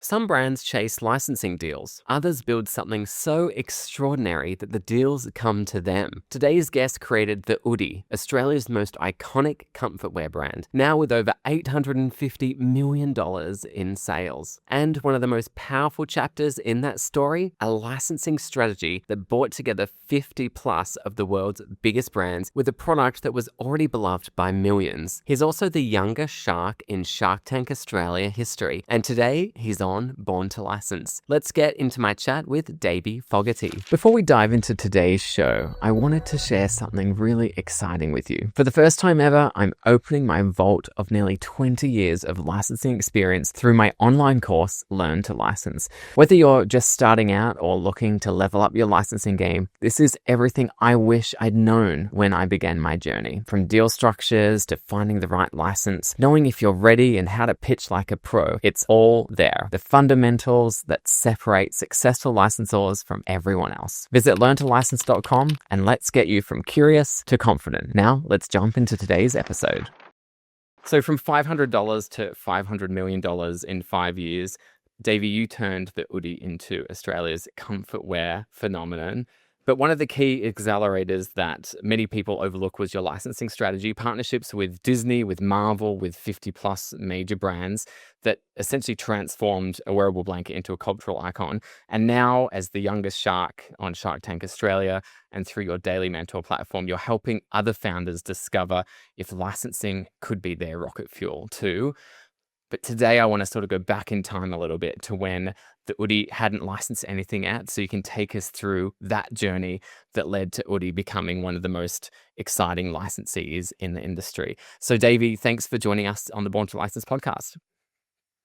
Some brands chase licensing deals. Others build something so extraordinary that the deals come to them. Today's guest created the Oodie, Australia's most iconic comfort wear brand, now with over $850 million in sales. And one of the most powerful chapters in that story, a licensing strategy that brought together 50 plus of the world's biggest brands with a product that was already beloved by millions. He's also the youngest shark in Shark Tank Australia history, and today he's on Born to License. Let's get into my chat with Davie Fogarty. Before we dive into today's show, I wanted to share something really exciting with you. For the first time ever, I'm opening my vault of nearly 20 years of licensing experience through my online course, Learn to License. Whether you're just starting out or looking to level up your licensing game, this is everything I wish I'd known when I began my journey. From deal structures to finding the right license, knowing if you're ready and how to pitch like a pro, it's all there. The fundamentals that separate successful licensors from everyone else. Visit learntolicense.com and let's get you from curious to confident. Now, let's jump into today's episode. So from $500 to $500 million in 5 years, Davie, you turned the Oodie into Australia's comfort wear phenomenon. But one of the key accelerators that many people overlook was your licensing strategy, partnerships with Disney, with Marvel, with 50 plus major brands that essentially transformed a wearable blanket into a cultural icon. And now, as the youngest shark on Shark Tank Australia and through your Daily Mentor platform, you're helping other founders discover if licensing could be their rocket fuel too. But today I want to sort of go back in time a little bit to when the Oodie hadn't licensed anything yet. So you can take us through that journey that led to Oodie becoming one of the most exciting licensees in the industry. So Davie, thanks for joining us on the Born to License podcast.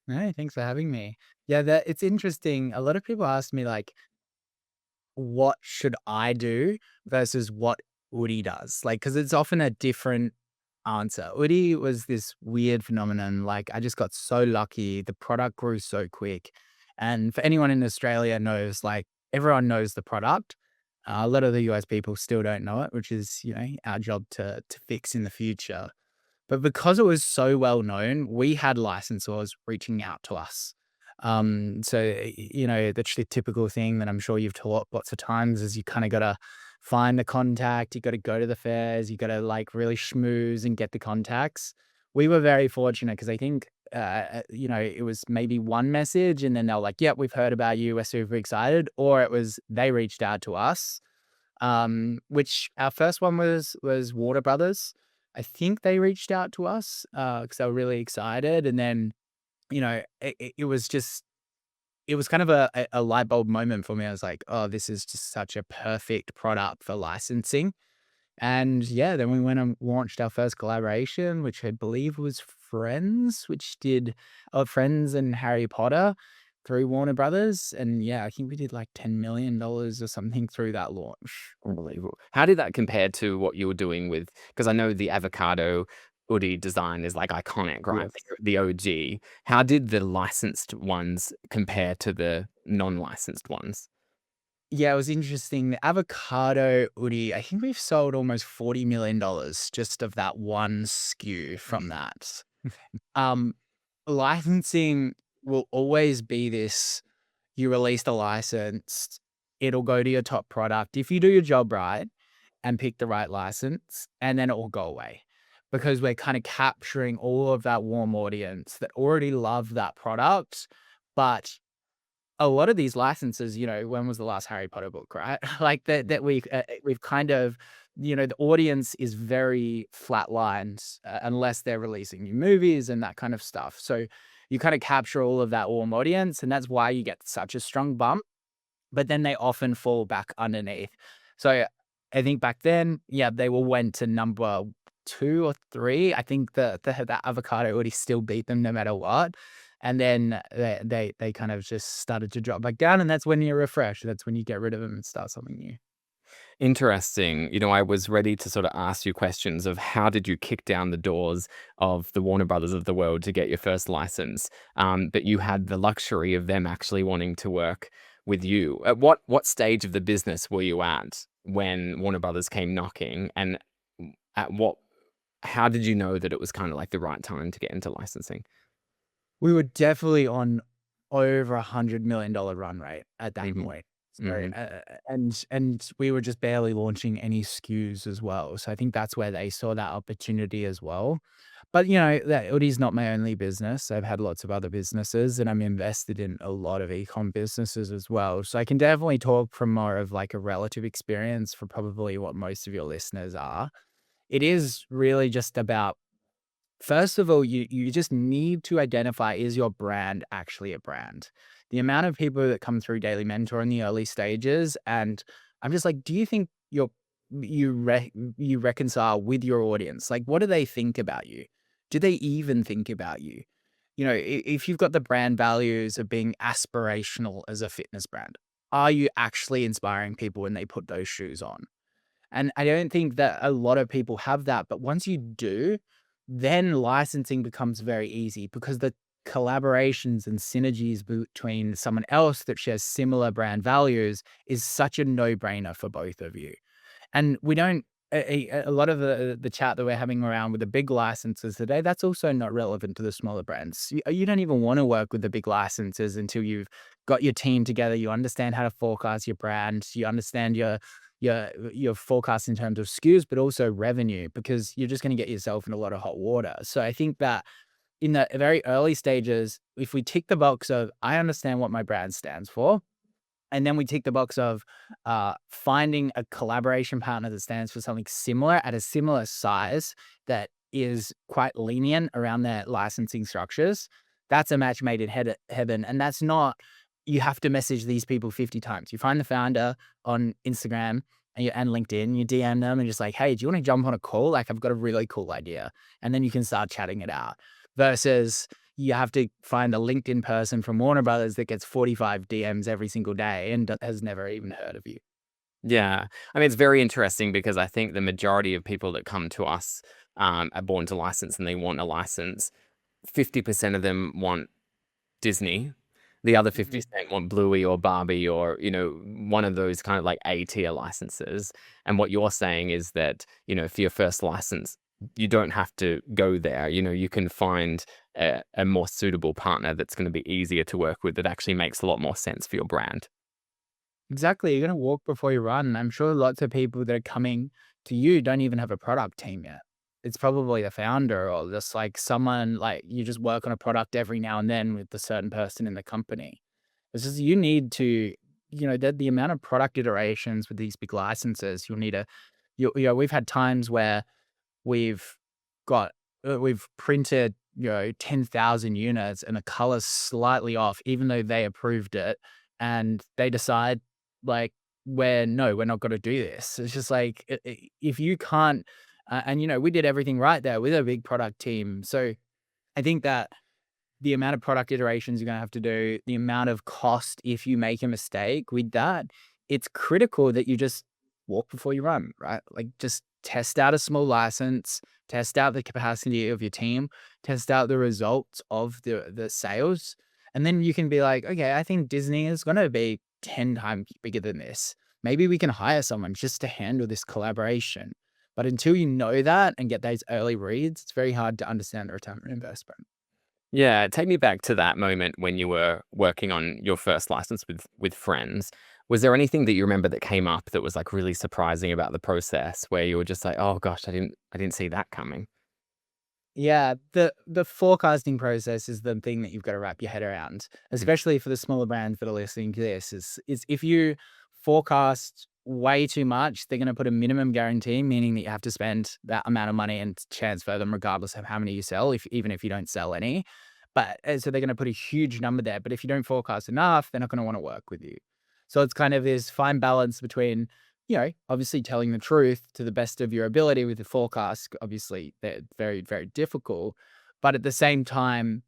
Hey, thanks for having me. Yeah, it's interesting. A lot of people ask me like, what should I do versus what Oodie does? Like, because it's often a different answer. Oodie was this weird phenomenon. Like, I just got so lucky. The product grew so quick. And for anyone in Australia knows, like, everyone knows the product. A lot of the US people still don't know it, which is, our job to fix in the future. But because it was so well known, we had licensors reaching out to us. The typical thing that I'm sure you've taught lots of times is you kind of got to find the contact, you got to go to the fairs, you got to like really schmooze and get the contacts. We were very fortunate because I think, it was maybe one message and then they're like, yep, we've heard about you. We're super excited. Or it was, they reached out to us, which our first one was Warner Brothers. I think they reached out to us because they were really excited. And then, it was just, it was kind of a light bulb moment for me. I was like, oh, this is just such a perfect product for licensing. And yeah, then we went and launched our first collaboration, which I believe was Friends, which did Friends and Harry Potter through Warner Brothers. And yeah, I think we did like $10 million or something through that launch. Unbelievable. How did that compare to what you were doing with, because I know the avocado Oodie design is like iconic, right? Yes. The OG. How did the licensed ones compare to the non-licensed ones? Yeah, it was interesting. The avocado Oodie, I think we've sold almost $40 million just of that one SKU from that. Um, Licensing will always be this, you release the license, it'll go to your top product if you do your job right and pick the right license, and then it will go away because we're kind of capturing all of that warm audience that already love that product. But a lot of these licenses, when was the last Harry Potter book, right? Like we've kind of, the audience is very flatlined unless they're releasing new movies and that kind of stuff. So you kind of capture all of that warm audience, and that's why you get such a strong bump. But then they often fall back underneath. So I think back then, yeah, they went to number 2 or 3. I think the avocado already still beat them no matter what. And then they kind of just started to drop back down, and that's when you refresh. That's when you get rid of them and start something new. Interesting. I was ready to sort of ask you questions of how did you kick down the doors of the Warner Brothers of the world to get your first license? But you had the luxury of them actually wanting to work with you. At what stage of the business were you at when Warner Brothers came knocking? And at how did you know that it was kind of like the right time to get into licensing? We were definitely on over $100 million run rate at that Mhm. point. So, Mhm. and we were just barely launching any SKUs as well. So I think that's where they saw that opportunity as well. But, that Oodie's not my only business. I've had lots of other businesses, and I'm invested in a lot of e-com businesses as well. So I can definitely talk from more of like a relative experience for probably what most of your listeners are. It is really just about, first of all, you just need to identify, is your brand actually a brand? The amount of people that come through Daily Mentor in the early stages, and I'm just like, do you think you reconcile with your audience? Like, what do they think about you? Do they even think about you? If you've got the brand values of being aspirational as a fitness brand, are you actually inspiring people when they put those shoes on? And I don't think that a lot of people have that, but once you do, then licensing becomes very easy because the collaborations and synergies between someone else that shares similar brand values is such a no-brainer for both of you. And we don't a lot of the chat that we're having around with the big licenses today, that's also not relevant to the smaller brands. You don't even wanna work with the big licenses until you've got your team together, you understand how to forecast your brand, you understand your forecast in terms of SKUs, but also revenue, because you're just gonna get yourself in a lot of hot water. So I think that in the very early stages, if we tick the box of, "I understand what my brand stands for," and then we tick the box of finding a collaboration partner that stands for something similar at a similar size that is quite lenient around their licensing structures. That's a match made in heaven. And that's not, you have to message these people 50 times. You find the founder on Instagram and LinkedIn, you DM them and just like, hey, do you want to jump on a call? Like, I've got a really cool idea. And then you can start chatting it out versus you have to find a LinkedIn person from Warner Brothers that gets 45 DMs every single day and has never even heard of you. Yeah. I mean, it's very interesting because I think the majority of people that come to us are born to license and they want a license. 50% of them want Disney. The other Mhm. 50% want Bluey or Barbie or, one of those kind of like A-tier licenses. And what you're saying is that, for your first license, you don't have to go there. You can find a more suitable partner that's going to be easier to work with that actually makes a lot more sense for your brand. Exactly. You're going to walk before you run. I'm sure lots of people that are coming to you don't even have a product team yet. It's probably the founder or just like someone, like you just work on a product every now and then with a certain person in the company. It's just you need to, the amount of product iterations with these big licenses, you'll need a, we've had times where we've got we've printed, 10,000 units and the color's slightly off, even though they approved it, and they decide, like, we're not gonna do this." It's just like, if you can't and, we did everything right there with a big product team. So, I think that the amount of product iterations you're gonna have to do, the amount of cost if you make a mistake with that, it's critical that you just walk before you run, right? Like, just test out a small license, test out the capacity of your team, test out the results of the sales, and then you can be like, "Okay, I think Disney is gonna be 10 times bigger than this. Maybe we can hire someone just to handle this collaboration." But until you know that and get those early reads, it's very hard to understand the return on investment. Yeah, take me back to that moment when you were working on your first license with friends. Was there anything that you remember that came up that was like really surprising about the process where you were just like, "Oh gosh, I didn't see that coming." Yeah, the forecasting process is the thing that you've got to wrap your head around, Mm. especially for the smaller brands that are listening to this. Is if you forecast way too much, they're going to put a minimum guarantee, meaning that you have to spend that amount of money and transfer them, regardless of how many you sell, if even if you don't sell any. But so they're going to put a huge number there. But if you don't forecast enough, they're not going to want to work with you. So it's kind of this fine balance between, obviously telling the truth to the best of your ability with the forecast. Obviously, they're very, very difficult. But at the same time,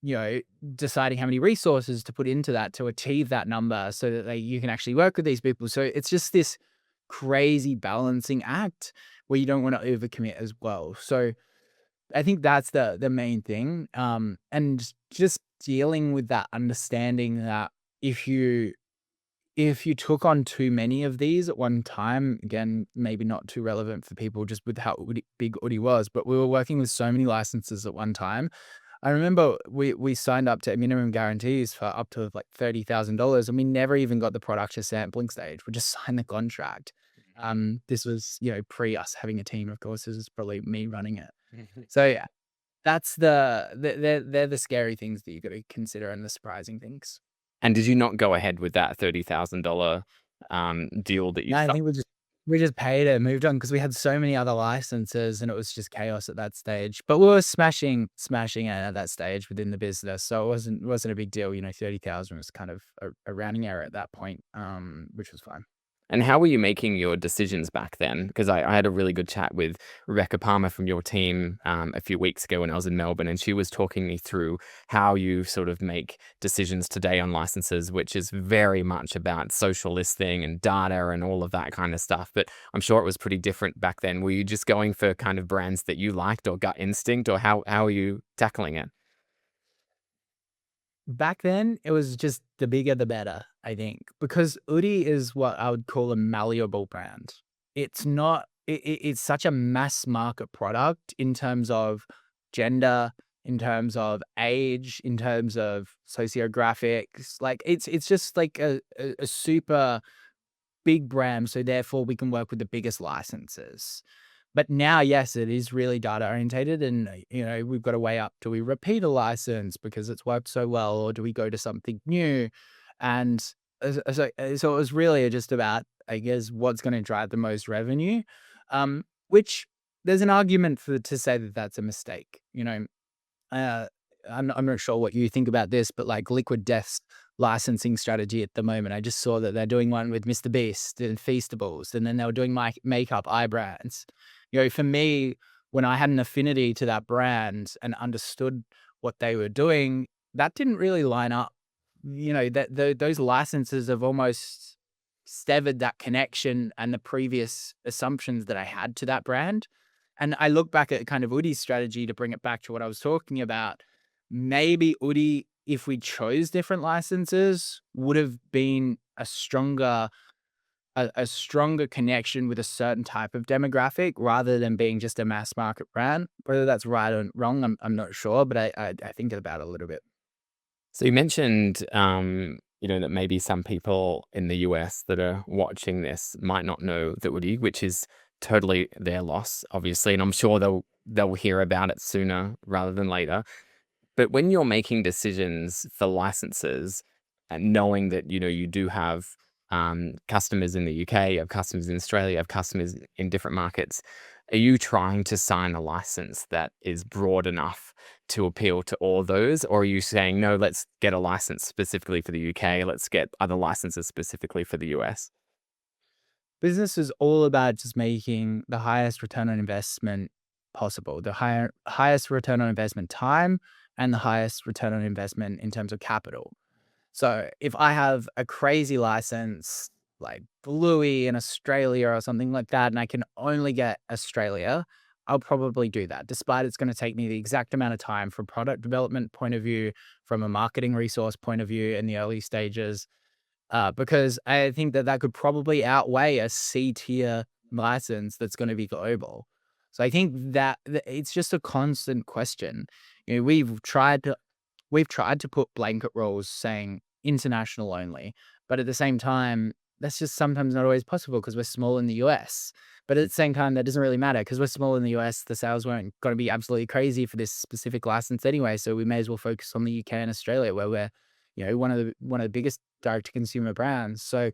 you know, deciding how many resources to put into that to achieve that number so that you can actually work with these people. So it's just this crazy balancing act where you don't want to overcommit as well. So I think that's the main thing. And just dealing with that understanding that if you if you took on too many of these at one time, again, maybe not too relevant for people just with how big Oodie was, but we were working with so many licenses at one time. I remember we signed up to minimum guarantees for up to like $30,000, and we never even got the product to sampling stage. We just signed the contract. This was, pre us having a team. Of course, this is probably me running it. So yeah, that's they're the scary things that you got to consider and the surprising things. And did you not go ahead with that $30,000 deal that you No, I felt? think we just paid it and moved on because we had so many other licenses and it was just chaos at that stage. But we were smashing it at that stage within the business, so it wasn't a big deal. 30,000 was kind of a rounding error at that point, which was fine. And how were you making your decisions back then? Because I had a really good chat with Rebecca Palmer from your team a few weeks ago when I was in Melbourne, and she was talking me through how you sort of make decisions today on licenses, which is very much about social listing and data and all of that kind of stuff. But I'm sure it was pretty different back then. Were you just going for kind of brands that you liked or gut instinct, or how are you tackling it? Back then, it was just the bigger the better, I think, because Oodie is what I would call a malleable brand. It's not, it's such a mass market product in terms of gender, in terms of age, in terms of sociographics. Like it's just like a super big brand. So therefore we can work with the biggest licenses. But now, yes, it is really data orientated, and we've got to weigh up: do we repeat a license because it's worked so well, or do we go to something new? And so it was really just about, I guess, what's going to drive the most revenue. Which there's an argument to say that that's a mistake. Uh, I'm not sure what you think about this, but like Liquid Death's licensing strategy at the moment, I just saw that they're doing one with Mr. Beast and Feastables, and then they were doing my makeup eye brands. For me, when I had an affinity to that brand and understood what they were doing, that didn't really line up. Those licenses have almost severed that connection and the previous assumptions that I had to that brand. And I look back at kind of Oodie's strategy to bring it back to what I was talking about. Maybe Oodie, if we chose different licenses, would have been a stronger connection with a certain type of demographic rather than being just a mass market brand. Whether that's right or wrong, I'm not sure, but I think about it a little bit. So you mentioned, that maybe some people in the US that are watching this might not know the Oodie, which is totally their loss, obviously, and I'm sure they'll hear about it sooner rather than later. But when you're making decisions for licenses and knowing that, you do have customers in the UK, you have customers in Australia, you have customers in different markets, are you trying to sign a license that is broad enough to appeal to all those? Or are you saying, no, let's get a license specifically for the UK, let's get other licenses specifically for the US? Business is all about just making the highest return on investment possible, the highest return on investment time, and the highest return on investment in terms of capital. So if I have a crazy license like Bluey in Australia or something like that, and I can only get Australia, I'll probably do that, despite it's going to take me the exact amount of time from product development point of view, from a marketing resource point of view in the early stages, because I think that could probably outweigh a C tier license that's going to be global. So I think that it's just a constant question. We've tried to put blanket rules saying international only, but at the same time, that's just sometimes not always possible because we're small in the US. But at the same time, that doesn't really matter because we're small in the US. The sales weren't going to be absolutely crazy for this specific license anyway. So we may as well focus on the UK and Australia, where we're, one of the biggest direct to consumer brands. So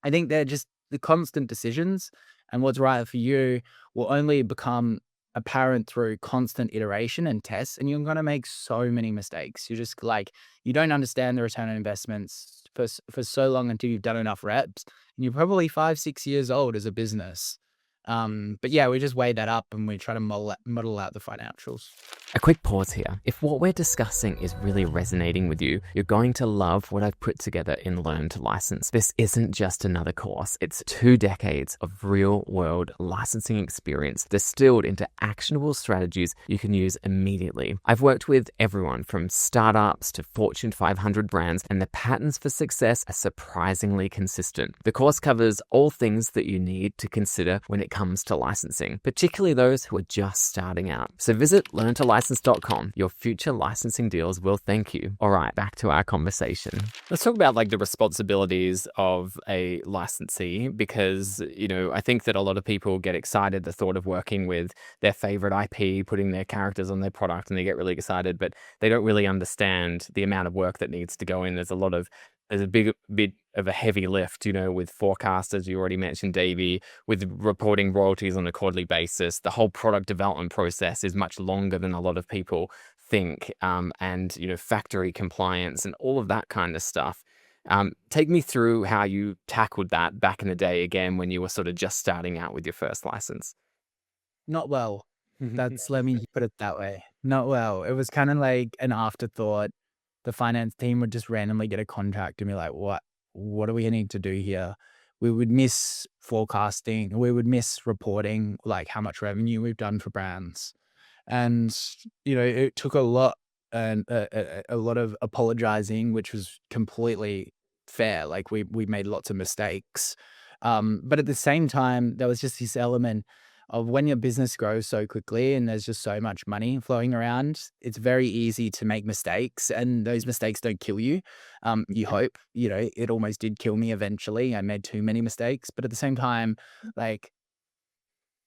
I think they're just the constant decisions, and what's right for you will only become apparent through constant iteration and tests. And you're going to make so many mistakes. You're just like, you don't understand the return on investments for so long until you've done enough reps. And you're probably 5-6 years old as a business. But yeah, we just weigh that up and we try to model out the financials. A quick pause here. If what we're discussing is really resonating with you, you're going to love what I've put together in Learn to License. This isn't just another course. It's 2 decades of real-world licensing experience distilled into actionable strategies you can use immediately. I've worked with everyone from startups to Fortune 500 brands, and the patterns for success are surprisingly consistent. The course covers all things that you need to consider when it it comes to licensing, particularly those who are just starting out. So visit learntolicense.com. Your future licensing deals will thank you. All right, back to our conversation. Let's talk about like the responsibilities of a licensee, because, I think that a lot of people get excited the thought of working with their favorite IP, putting their characters on their product, and they get really excited, but they don't really understand the amount of work that needs to go in. There's a big bit of a heavy lift, with forecast, as you already mentioned, Davie, with reporting royalties on a quarterly basis. The whole product development process is much longer than a lot of people think, and factory compliance and all of that kind of stuff. Take me through how you tackled that back in the day, again, when you were sort of just starting out with your first license. Not well. Let me put it that way. Not well. It was kind of like an afterthought. The finance team would just randomly get a contract and be like, what do we need to do here? We would miss forecasting. We would miss reporting, like how much revenue we've done for brands. And, it took a lot and a lot of apologizing, which was completely fair. Like we made lots of mistakes. But at the same time, there was just this element of when your business grows so quickly and there's just so much money flowing around, it's very easy to make mistakes, and those mistakes don't kill you. You hope, it almost did kill me eventually. I made too many mistakes, but at the same time, like,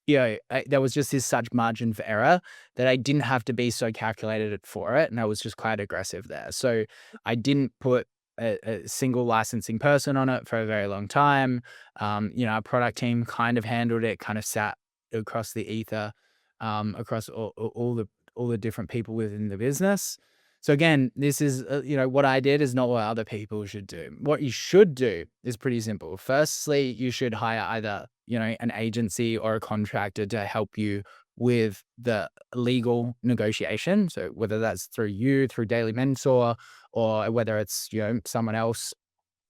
there was just this such margin for error that I didn't have to be so calculated for it. And I was just quite aggressive there. So I didn't put a single licensing person on it for a very long time. Our product team kind of handled it, kind of sat across the ether, across all the different people within the business. So again, this is, what I did is not what other people should do. What you should do is pretty simple. Firstly, you should hire either, an agency or a contractor to help you with the legal negotiation. So whether that's through Daily Mentor, or whether it's, someone else,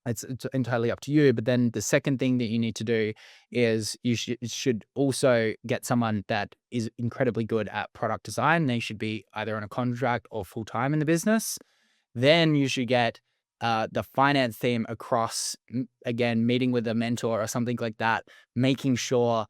it's entirely up to you. But then the second thing that you need to do is you should also get someone that is incredibly good at product design. They should be either on a contract or full-time in the business. Then you should get the finance team across, again, meeting with a mentor or something like that, making sure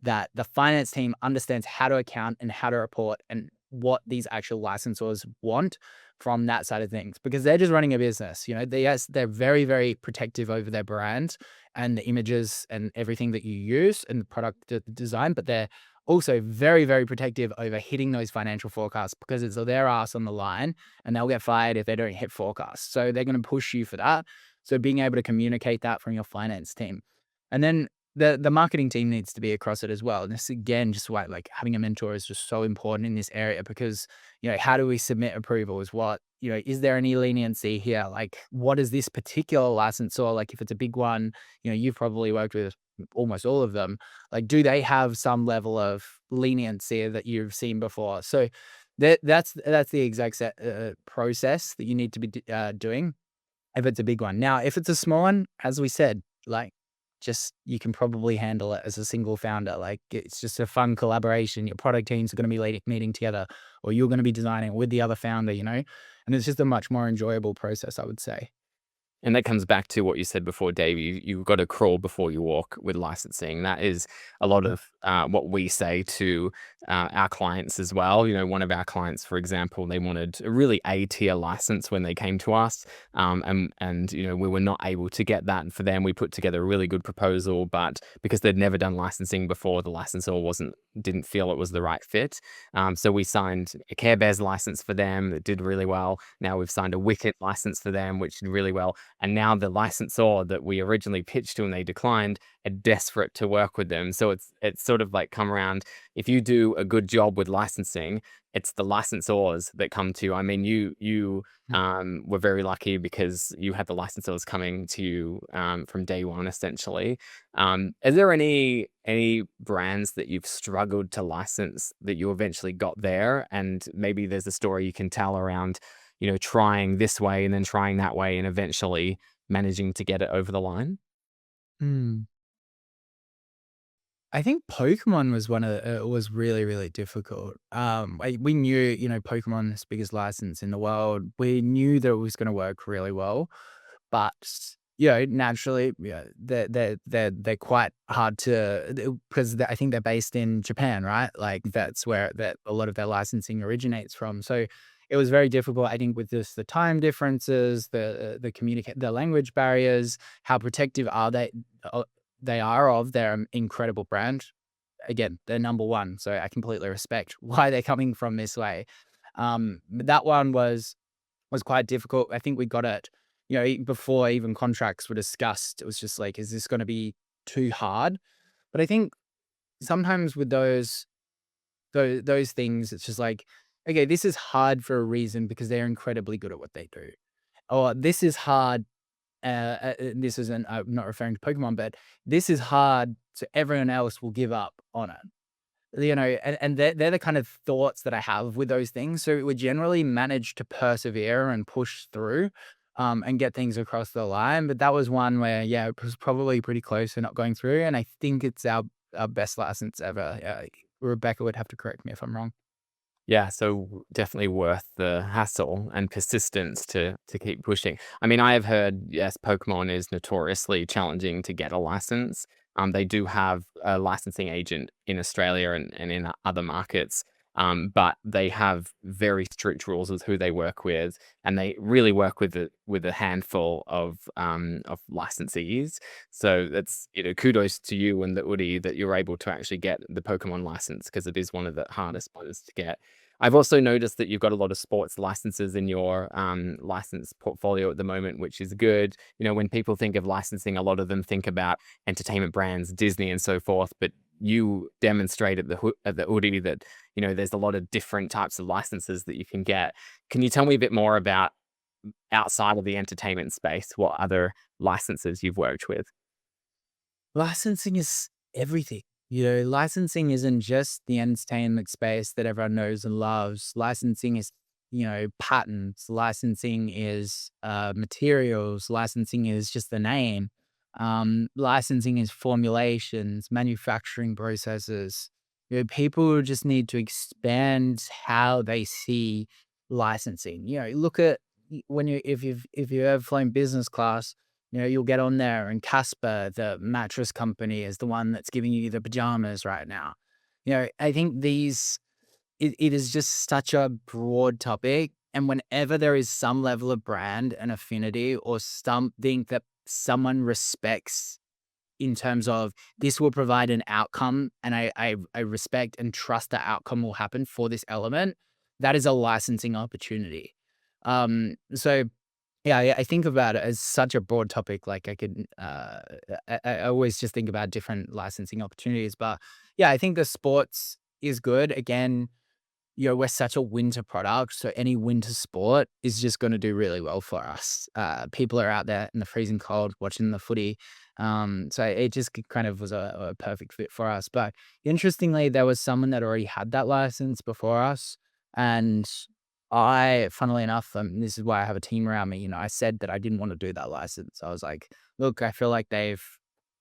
that the finance team understands how to account and how to report and what these actual licensors want from that side of things, because they're just running a business. They're very, very protective over their brand and the images and everything that you use and the product design, but they're also very, very protective over hitting those financial forecasts, because it's their ass on the line and they'll get fired if they don't hit forecasts. So they're going to push you for that. So being able to communicate that from your finance team. And then the marketing team needs to be across it as well. And this, again, just why like having a mentor is just so important in this area, because, how do we submit approvals? Is there any leniency here? Like, what is this particular licensor? Like, if it's a big one, you've probably worked with almost all of them. Like, do they have some level of leniency that you've seen before? So that's the exact process that you need to be doing if it's a big one. Now, if it's a small one, as we said, like, you can probably handle it as a single founder. Like, it's just a fun collaboration. Your product teams are going to be meeting together, or you're going to be designing with the other founder, and it's just a much more enjoyable process, I would say. And that comes back to what you said before, Dave. You've got to crawl before you walk with licensing. That is a lot of what we say to our clients as well. One of our clients, for example, they wanted a really A-tier license when they came to us, and we were not able to get that. And for them, we put together a really good proposal, but because they'd never done licensing before, the licensor didn't feel it was the right fit. So we signed a Care Bears license for them that did really well. Now we've signed a Wicket license for them, which did really well. And now the licensor that we originally pitched to and they declined are desperate to work with them. So it's sort of like come around. If you do a good job with licensing, it's the licensors that come to you. I mean, you were very lucky because you had the licensors coming to you from day one, essentially. Is there any brands that you've struggled to license that you eventually got there? And maybe there's a story you can tell around, trying this way and then trying that way and eventually managing to get it over the line? Hmm. I think Pokemon was was really, really difficult. We knew, Pokemon's biggest license in the world. We knew that it was going to work really well, but naturally, they're quite hard to, because I think they're based in Japan, right? Like that's where that a lot of their licensing originates from. So it was very difficult, I think, with just the time differences, the language barriers, how protective are they are of their incredible brand. Again, they're number one, so I completely respect why they're coming from this way. But that one was quite difficult. I think we got it, before even contracts were discussed. It was just like, is this going to be too hard? But I think sometimes with those things, it's just like, okay, this is hard for a reason because they're incredibly good at what they do. Or this is hard. This isn't. I'm not referring to Pokemon, but this is hard, so everyone else will give up on it. And they're the kind of thoughts that I have with those things. So we generally manage to persevere and push through, and get things across the line. But that was one where, yeah, it was probably pretty close to not going through. And I think it's our best license ever. Yeah, Rebecca would have to correct me if I'm wrong. Yeah, so definitely worth the hassle and persistence to keep pushing. I mean, I have heard, yes, Pokemon is notoriously challenging to get a license. They do have a licensing agent in Australia and in other markets, but they have very strict rules with who they work with, and they really work with a handful of licensees. So that's, kudos to you and the Oodie that you're able to actually get the Pokemon license, because it is one of the hardest ones to get. I've also noticed that you've got a lot of sports licenses in your license portfolio at the moment, which is good. When people think of licensing, a lot of them think about entertainment brands, Disney, and so forth. But you demonstrate at the Oodie that there's a lot of different types of licenses that you can get. Can you tell me a bit more about outside of the entertainment space, what other licenses you've worked with? Licensing is everything. Licensing isn't just the entertainment space that everyone knows and loves. Licensing is, patents. Licensing is materials. Licensing is just the name. Licensing is formulations, manufacturing processes. People just need to expand how they see licensing. Look at when if you have flown business class, you'll get on there and Casper, the mattress company, is the one that's giving you the pajamas right now. I think it is just such a broad topic. And whenever there is some level of brand and affinity or something that someone respects in terms of this will provide an outcome, and I respect and trust the outcome will happen for this element, that is a licensing opportunity. So yeah, I think about it as such a broad topic. Like I could, I always just think about different licensing opportunities. But yeah, I think the sports is good. Again, we're such a winter product, so any winter sport is just going to do really well for us. People are out there in the freezing cold watching the footy, so it just kind of was a perfect fit for us. But interestingly, there was someone that already had that license before us, and funnily enough, this is why I have a team around me. I said that I didn't want to do that license. I was like, look, I feel like they've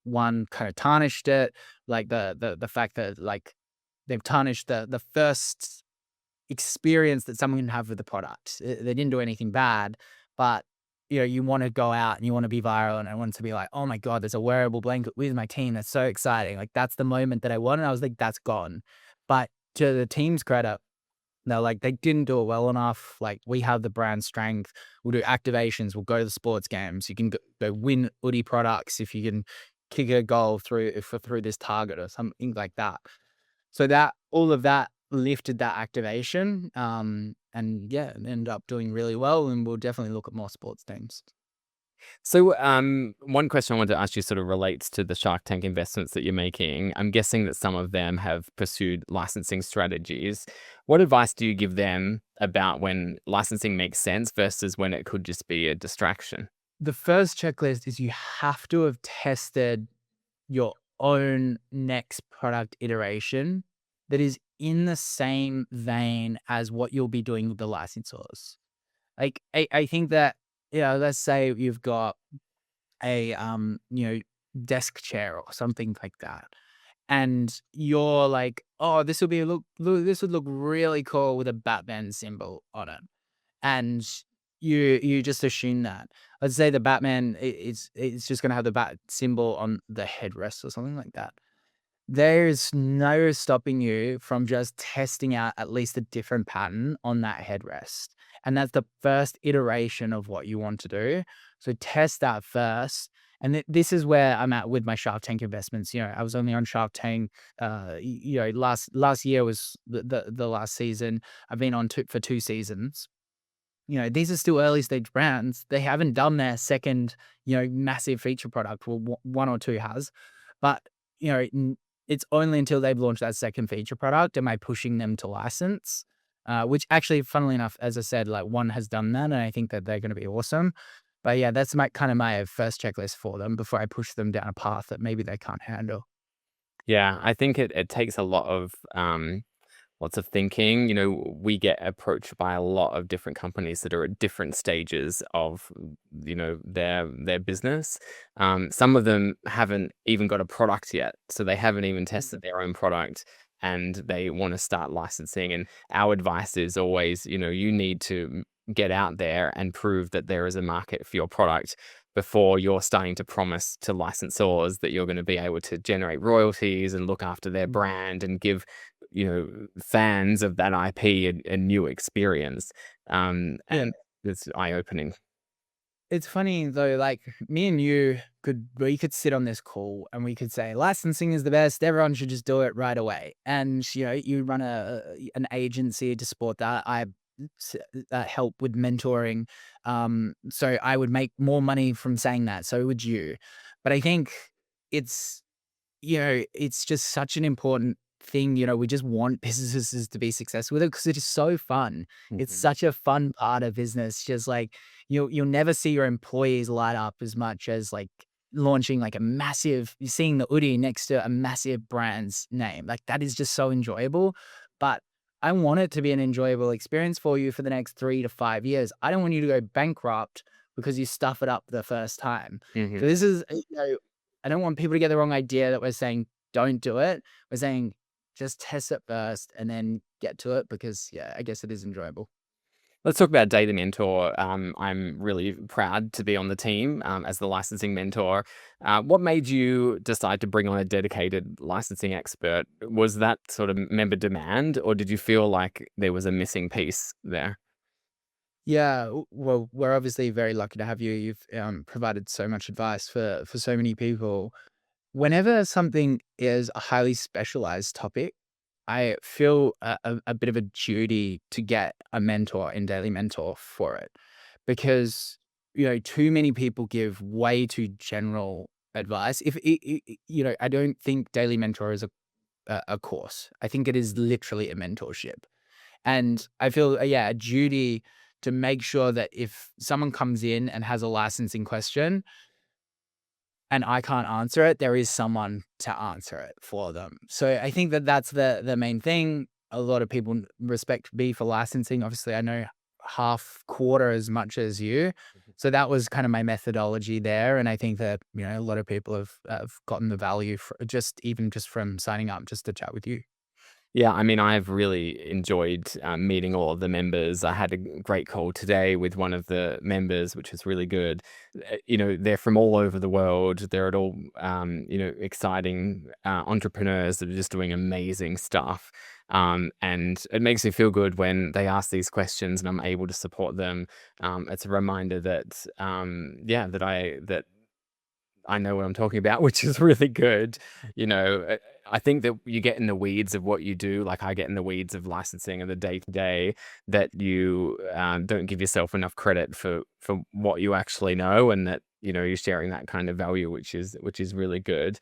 one kind of tarnished it, like the fact that like they've tarnished the first experience that someone can have with the product. They didn't do anything bad, but you want to go out and you want to be viral, and I want to be like, oh my God, there's a wearable blanket with my team. That's so exciting. Like that's the moment that I want. And I was like, that's gone. But to the team's credit, they're like, they didn't do it well enough. Like we have the brand strength. We'll do activations. We'll go to the sports games. You can go win Oodie products if you can kick a goal through this target or something like that. So that all of that lifted that activation, and yeah, it ended up doing really well. And we'll definitely look at more sports teams. So, one question I wanted to ask you sort of relates to the Shark Tank investments that you're making. I'm guessing that some of them have pursued licensing strategies. What advice do you give them about when licensing makes sense versus when it could just be a distraction? The first checklist is you have to have tested your own next product iteration that is in the same vein as what you'll be doing with the licensors. Like I think that, let's say you've got a desk chair or something like that, and you're like, oh, this will be this would look really cool with a Batman symbol on it. And you just assume that. Let's say the Batman, it's just gonna have the bat symbol on the headrest or something like that. There's no stopping you from just testing out at least a different pattern on that headrest. And that's the first iteration of what you want to do. So test that first. And this is where I'm at with my Shark Tank investments. I was only on Shark Tank. Last year was the last season. I've been on for 2 seasons. These are still early stage brands. They haven't done their second, massive feature product. Well, one or two has, but it's only until they've launched that second feature product am I pushing them to license. Which actually, funnily enough, as I said, like one has done that, and I think that they're going to be awesome. But yeah, that's my first checklist for them before I push them down a path that maybe they can't handle. Yeah, I think it takes a lot of lots of thinking. We get approached by a lot of different companies that are at different stages of, their business. Some of them haven't even got a product yet, so they haven't even tested their own product, and they want to start licensing. And our advice is always, you need to get out there and prove that there is a market for your product before you're starting to promise to licensors that you're going to be able to generate royalties and look after their brand and give fans of that IP a new experience. Yeah. And it's eye-opening. It's funny though, like me and we could sit on this call and we could say licensing is the best. Everyone should just do it right away. And you run an agency to support that. I help with mentoring, so I would make more money from saying that. So would you. But I think it's it's just such an important thing. We just want businesses to be successful with it because it is so fun. It's Mhm. such a fun part of business. Just like you'll never see your employees light up as much as like launching like you're seeing the Oodie next to a massive brand's name. Like that is just so enjoyable. But I want it to be an enjoyable experience for you for the next 3 to 5 years. I don't want you to go bankrupt because you stuff it up the first time. Mhm. So this is, I don't want people to get the wrong idea that we're saying don't do it. We're saying just test it first and then get to it because, yeah, I guess it is enjoyable. Let's talk about Data Mentor. I'm really proud to be on the team as the licensing mentor. What made you decide to bring on a dedicated licensing expert? Was that sort of member demand, or did you feel like there was a missing piece there? Yeah, well, we're obviously very lucky to have you. You've provided so much advice for so many people. Whenever something is a highly specialized topic, I feel a bit of a duty to get a mentor in Daily Mentor for it because, too many people give way too general advice. I don't think Daily Mentor is a course. I think it is literally a mentorship. And I feel, yeah, a duty to make sure that if someone comes in and has a licensing question, and I can't answer it, there is someone to answer it for them. So I think that that's the main thing. A lot of people respect me for licensing. Obviously, I know half quarter as much as you. So that was kind of my methodology there. And I think that, a lot of people have gotten the value just from signing up just to chat with you. Yeah, I mean, I've really enjoyed meeting all of the members. I had a great call today with one of the members, which was really good. They're from all over the world. They're at all, exciting entrepreneurs that are just doing amazing stuff. And it makes me feel good when they ask these questions and I'm able to support them. It's a reminder that, that I know what I'm talking about, which is really good. I think that you get in the weeds of what you do, like I get in the weeds of licensing and the day to day, that you don't give yourself enough credit for what you actually know, and that you're sharing that kind of value, which is really good.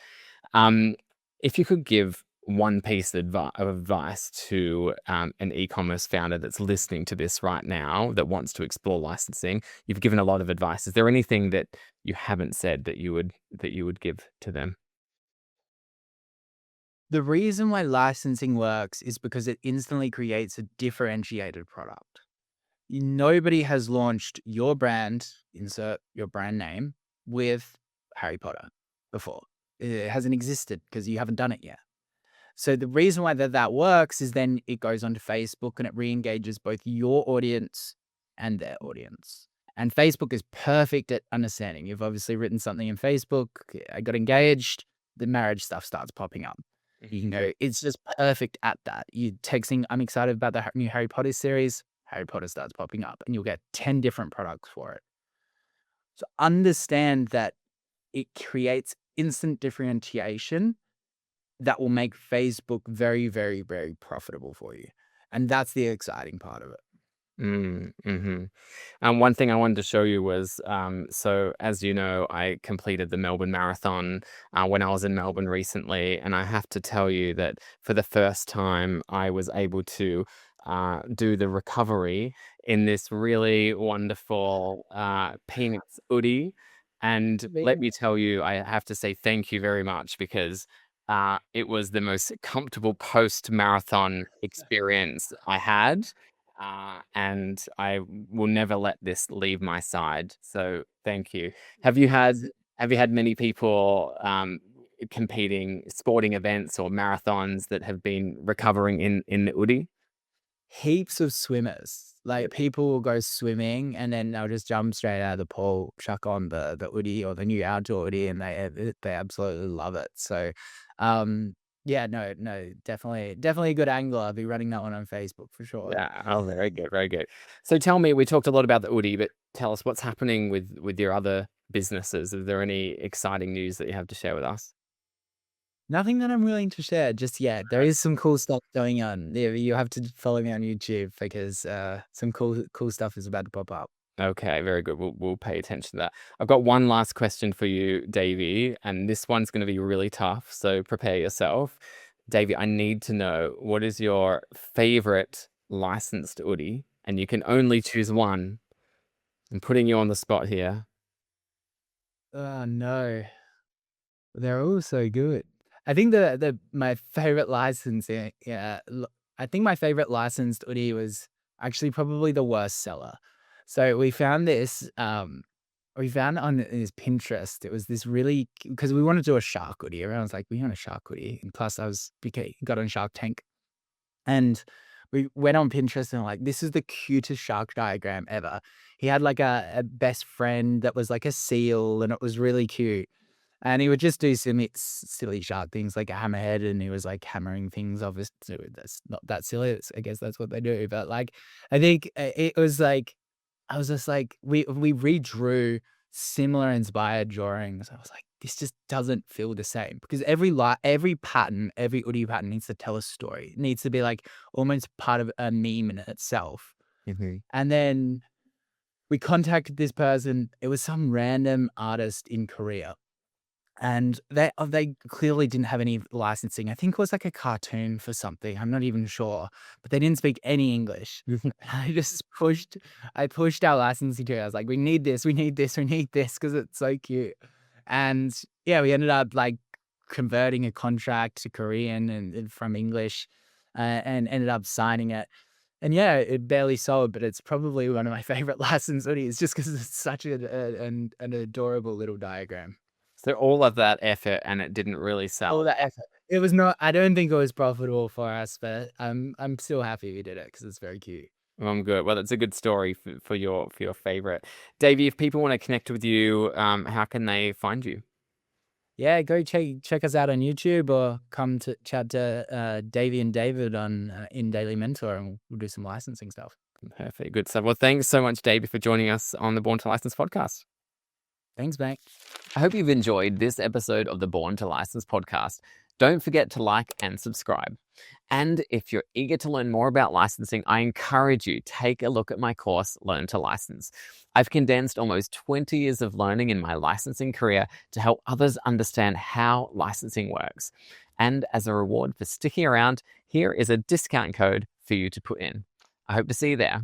Um, if you could give one piece of advice to an e-commerce founder that's listening to this right now that wants to explore licensing, you've given a lot of advice. Is there anything that you haven't said that you would give to them? The reason why licensing works is because it instantly creates a differentiated product. Nobody has launched your brand, insert your brand name, with Harry Potter before. It hasn't existed because you haven't done it yet. So the reason why that works is then it goes onto Facebook and it re-engages both your audience and their audience. And Facebook is perfect at understanding. You've obviously written something in Facebook. I got engaged. The marriage stuff starts popping up. You know, it's just perfect at that. You texting, I'm excited about the new Harry Potter series. Harry Potter starts popping up, and you'll get 10 different products for it. So understand that it creates instant differentiation that will make Facebook very, very, very profitable for you. And that's the exciting part of it. Mm-hmm. And one thing I wanted to show you was, so as you know, I completed the Melbourne Marathon when I was in Melbourne recently, and I have to tell you that for the first time, I was able to do the recovery in this really wonderful Peanuts Oodie. And let me tell you, I have to say thank you very much because it was the most comfortable post-marathon experience I had. And I will never let this leave my side. So thank you. Have you had many people competing sporting events or marathons that have been recovering in the Oodie? Heaps of swimmers. Like people will go swimming and then they'll just jump straight out of the pool, chuck on the Oodie or the new outdoor Oodie, and they absolutely love it. So, yeah, no, definitely a good angle. I'll be running that one on Facebook for sure. Yeah. Oh, very good, very good. So tell me, we talked a lot about the Oodie, but tell us what's happening with your other businesses. Is there any exciting news that you have to share with us? Nothing that I'm willing to share just yet. There is some cool stuff going on. Yeah, you have to follow me on YouTube because some cool stuff is about to pop up. Okay, very good. We'll pay attention to that. I've got one last question for you, Davie, and this one's going to be really tough, so prepare yourself. Davie, I need to know, what is your favorite licensed Oodie? And you can only choose one. I'm putting you on the spot here. Oh no, they're all so good. I think my favorite licensing, I think my favorite licensed Oodie was actually probably the worst seller. So we found this, we found on this Pinterest. It was this really because we wanted to do a shark Oodie. Everyone's like, we want a shark Oodie, and plus got on Shark Tank, and we went on Pinterest and like, this is the cutest shark diagram ever. He had like a best friend that was like a seal, and it was really cute. And he would just do silly shark things like a hammerhead, and he was like hammering things. Obviously, that's not that silly. I guess that's what they do. But like, I think it was like, I was just like, we redrew similar inspired drawings. I was like, this just doesn't feel the same because every pattern, every Oodie pattern needs to tell a story. It needs to be like almost part of a meme in itself. Mhm. And then we contacted this person. It was some random artist in Korea. And they clearly didn't have any licensing. I think it was like a cartoon for something. I'm not even sure, but they didn't speak any English. I pushed our licensing to it. I was like, we need this, we need this, we need this because it's so cute. And yeah, we ended up like converting a contract to Korean and from English, and ended up signing it. And yeah, it barely sold, but it's probably one of my favorite license hoodies just because it's such an adorable little diagram. So all of that effort and it didn't really sell. All that effort. It was not. I don't think it was profitable for us, but I'm still happy we did it because it's very cute. Well, I'm good. Well, it's a good story for your favorite. Davie, if people want to connect with you, how can they find you? Yeah, go check us out on YouTube or come to chat to Davie and David on in Daily Mentor, and we'll do some licensing stuff. Perfect. Good stuff. Well, thanks so much, Davie, for joining us on the Born to License podcast. Thanks, mate. I hope you've enjoyed this episode of the Born to License podcast. Don't forget to like and subscribe. And if you're eager to learn more about licensing, I encourage you, take a look at my course, Learn to License. I've condensed almost 20 years of learning in my licensing career to help others understand how licensing works. And as a reward for sticking around, here is a discount code for you to put in. I hope to see you there.